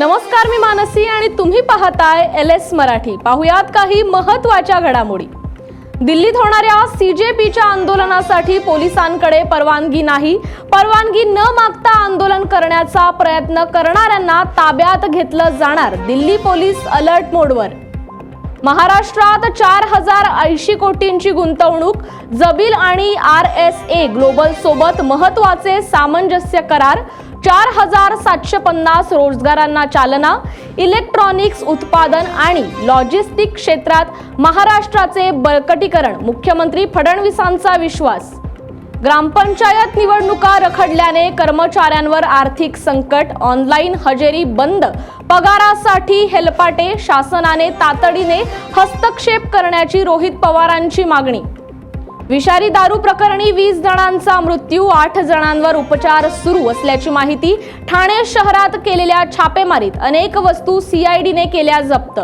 नमस्कार, मी मानसी आणि तुम्ही पाहताय LS मराठी। पाहुयात काही महत्त्वाच्या घडामोडी। दिल्लीत होणाऱ्या CJPच्या आंदोलनासाठी पोलिसांकडे परवानगी नाही। परवानगी न मागता आंदोलन करण्याचा प्रयत्न करणाऱ्यांना ताब्यात घेतलं जाणार। दिल्ली पोलीस अलर्ट मोडवर। महाराष्ट्रात 4080 कोटींची गुंतवणूक। जबील आणि RSA ग्लोबल सोबत महत्त्वाचे सामंजस्य करार। 4750 रोजगारांना चालना। इलेक्ट्रॉनिक्स उत्पादन आणि लॉजिस्टिक क्षेत्रात महाराष्ट्राचे बळकटीकरण। मुख्यमंत्री फडणवीसांचा विश्वास। ग्रामपंचायत निवडणुका रखडल्याने कर्मचाऱ्यांवर आर्थिक संकट। ऑनलाईन हजेरी बंद। पगारासाठी हेलपाटे। शासनाने तातडीने हस्तक्षेप करण्याची रोहित पवारांची मागणी। विषारी दारू प्रकरणी 20 जणांचा मृत्यू। 8 जणांवर उपचार सुरू असल्याची माहिती। ठाणे शहरात केलेल्या छापेमारीत अनेक वस्तू CIDने केल्या जप्त।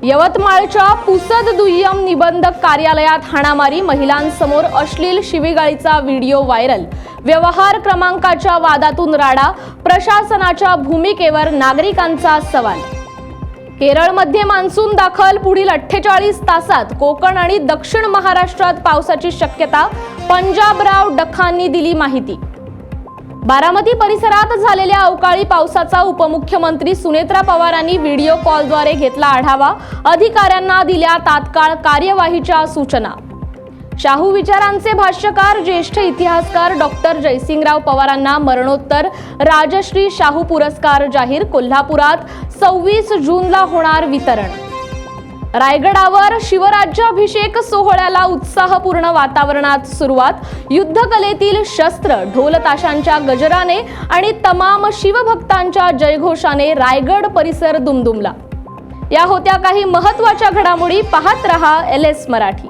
यवतमाळच्या पुसद दुय्यम निबंधक कार्यालयात हाणामारी। महिलांसमोर अश्लील शिवीगाळीचा व्हिडिओ व्हायरल। व्यवहार क्रमांकाच्या वादातून राडा। प्रशासनाच्या भूमिकेवर नागरिकांचा सवाल। केरळमध्ये मान्सून दाखल। पुढील 48 तासात कोकण आणि दक्षिण महाराष्ट्रात पावसाची शक्यता। पंजाबराव डखांनी दिली माहिती। बारामती परिसरात झालेल्या अवकाळी पावसाचा उपमुख्यमंत्री सुनेत्रा पवारांनी व्हिडिओ कॉलद्वारे घेतला आढावा। अधिकाऱ्यांना दिल्या तात्काळ कार्यवाहीच्या सूचना। शाहू विचारांचे भाष्यकार ज्येष्ठ इतिहासकार डॉक्टर जयसिंगराव पवारांना मरणोत्तर राजश्री शाहू पुरस्कार जाहीर। कोल्हापुरात 26 जूनला होणार वितरण। रायगडावर शिवराज्याभिषेक सोहळ्याला उत्साहपूर्ण वातावरणात सुरुवात। युद्धकलेतील शस्त्र, ढोल ताशांच्या गजराने आणि तमाम शिवभक्तांच्या जयघोषाने रायगड परिसर दुमदुमला। या होत्या काही महत्त्वाच्या घडामोडी। पाहत रहा LS मराठी।